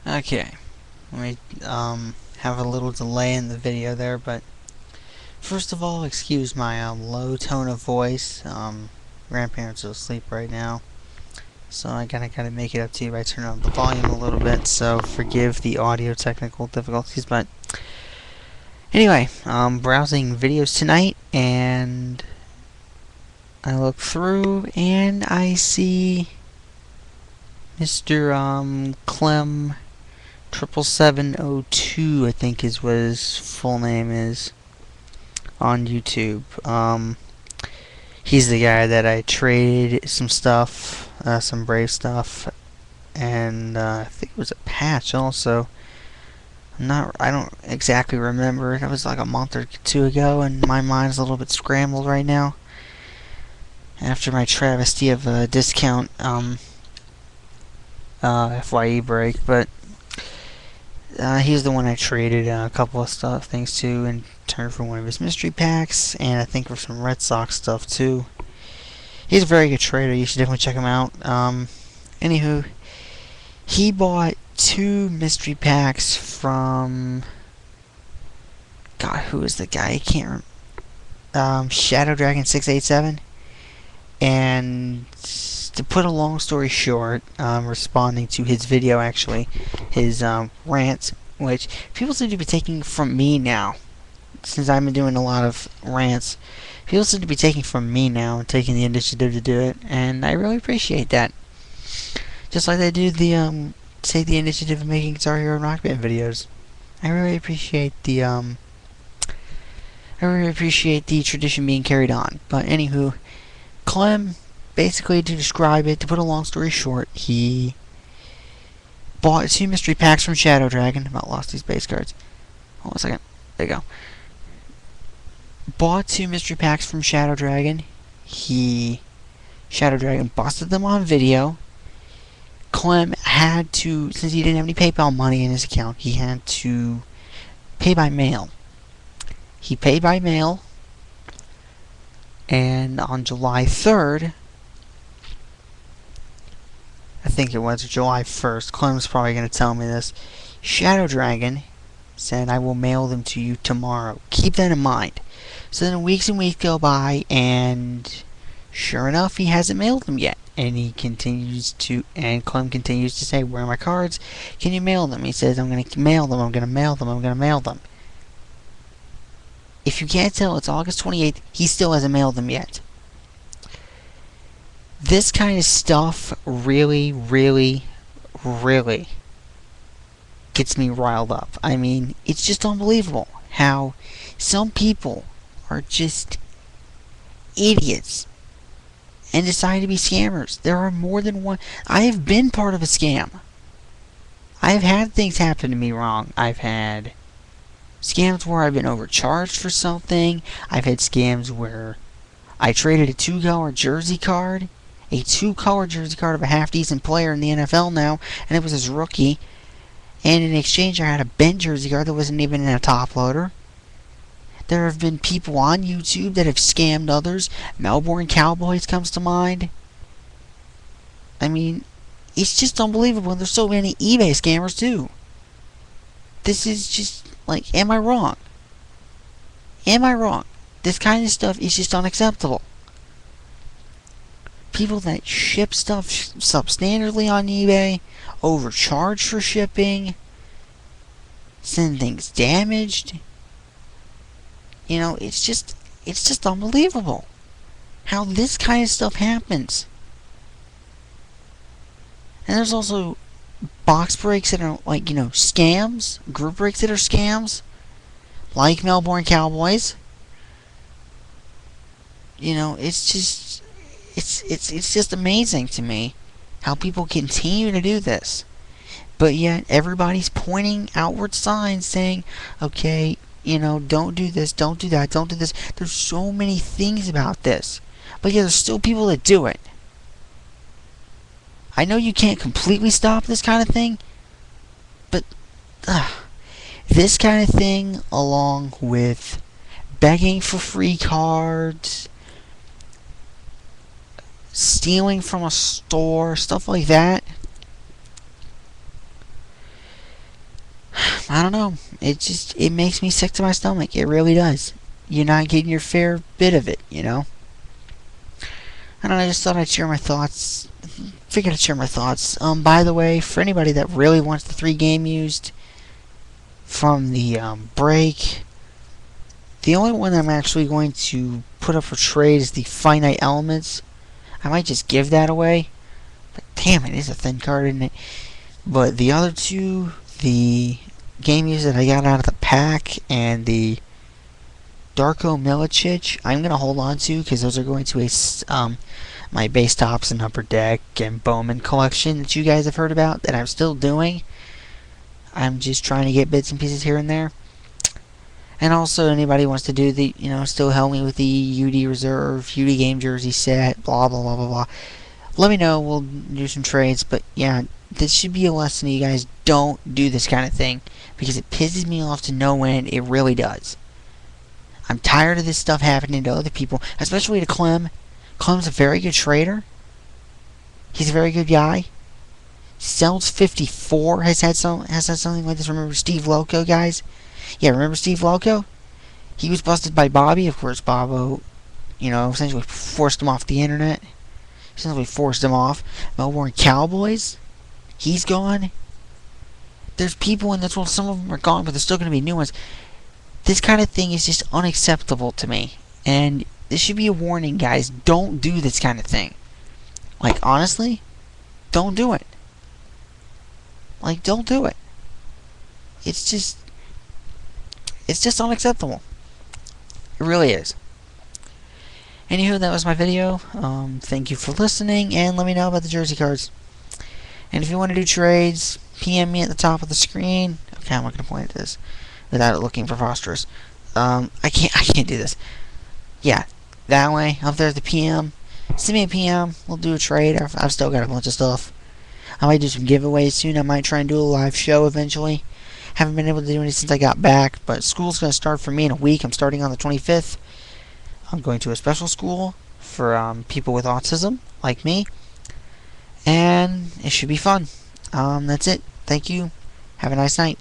Okay, let me have a little delay in the video there, but first of all, excuse my low tone of voice. Grandparents are asleep right now, so I gotta make it up to you by turning up the volume a little bit. So forgive the audio technical difficulties, but anyway, browsing videos tonight, and I look through and I see Mr. Clem 77702, I think is what his full name is, on YouTube. He's the guy that I traded some stuff, some Brave stuff, and I think it was a patch also. I don't exactly remember. That was like a month or two ago, and my mind's a little bit scrambled right now after my travesty of a discount FYE break, but he's the one I traded a couple of things to in turn for one of his mystery packs, and I think for some Red Sox stuff too. He's a very good trader. You should definitely check him out. Anywho, he bought 2 mystery packs from... God, who is the guy? I can't remember. Shadow Dragon 687. And to put a long story short, responding to his video, actually, his rant, which people seem to be taking from me now, since I've been doing a lot of rants. People seem to be taking from me now and taking the initiative to do it, and I really appreciate that. Just like they do the take the initiative of making Guitar Hero and Rock Band videos. I really appreciate the tradition being carried on. But anywho, Clem, basically, to describe it, to put a long story short, he bought 2 mystery packs from Shadow Dragon. About lost these base cards. Hold on a second. There you go. Bought 2 mystery packs from Shadow Dragon. Shadow Dragon busted them on video. Clem had to, since he didn't have any PayPal money in his account, he had to pay by mail. He paid by mail, and on July 3rd, I think it was July 1st, Clem's probably going to tell me this, Shadow Dragon said, I will mail them to you tomorrow. Keep that in mind. So then weeks and weeks go by, and sure enough, he hasn't mailed them yet. And Clem continues to say, where are my cards? Can you mail them? He says, I'm going to mail them, I'm going to mail them, I'm going to mail them. If you can't tell, it's August 28th, he still hasn't mailed them yet. This kind of stuff really, really, really gets me riled up. I mean, it's just unbelievable how some people are just idiots and decide to be scammers. There are more than one. I have been part of a scam. I have had things happen to me wrong. I've had scams where I've been overcharged for something. I've had scams where I traded a 2-color jersey card. A 2-color jersey card of a half-decent player in the NFL now, and it was his rookie. And in exchange, I had a bent jersey card that wasn't even in a top loader. There have been people on YouTube that have scammed others. Melbourne Cowboys comes to mind. I mean, it's just unbelievable. There's so many eBay scammers, too. This is just, like, am I wrong? Am I wrong? This kind of stuff is just unacceptable. People that ship stuff substandardly on eBay, overcharge for shipping, send things damaged. You know, it's just unbelievable how this kind of stuff happens. And there's also box breaks that are like, scams, group breaks that are scams, like Melbourne Cowboys. It's just amazing to me how people continue to do this. But yet everybody's pointing outward signs saying, okay, don't do this, don't do that, don't do this. There's so many things about this. But yeah, there's still people that do it. I know you can't completely stop this kind of thing, but this kind of thing, along with begging for free cards, stealing from a store, stuff like that, I don't know. It makes me sick to my stomach. It really does. You're not getting your fair bit of it, you know? I don't know, I just thought I'd share my thoughts. Figured I'd share my thoughts. By the way, for anybody that really wants the 3 game used from the break, the only one I'm actually going to put up for trade is the finite elements. I might just give that away. But damn, it is a thin card, isn't it? But the other two, the game used that I got out of the pack and the Darko Milicic, I'm going to hold on to because those are going to my base tops and upper deck and Bowman collection that you guys have heard about that I'm still doing. I'm just trying to get bits and pieces here and there. And also, anybody wants to do the, still help me with the UD Reserve, UD Game Jersey set, blah, blah, blah, blah, blah. Let me know. We'll do some trades. But, yeah, this should be a lesson to you guys. Don't do this kind of thing because it pisses me off to no end. It really does. I'm tired of this stuff happening to other people, especially to Clem. Clem's a very good trader. He's a very good guy. Cells 54 has had something like this. Remember Steve Loco, guys? Yeah, remember Steve Loco? He was busted by Bobby. Of course, Bobo, essentially forced him off the internet. Essentially forced him off. Melbourne Cowboys, he's gone. There's people in this world, some of them are gone, but there's still going to be new ones. This kind of thing is just unacceptable to me. And this should be a warning, guys. Don't do this kind of thing. Like, honestly, don't do it. Like, don't do it. It's just unacceptable. It really is. Anywho, that was my video. Thank you for listening, and let me know about the jersey cards. And if you want to do trades, PM me at the top of the screen. Okay, I'm not going to point at this without it looking preposterous. I can't do this. Yeah, that way. Up there's the PM. Send me a PM. We'll do a trade. I've still got a bunch of stuff. I might do some giveaways soon. I might try and do a live show eventually. Haven't been able to do any since I got back, but school's going to start for me in a week. I'm starting on the 25th. I'm going to a special school for people with autism, like me. And it should be fun. That's it. Thank you. Have a nice night.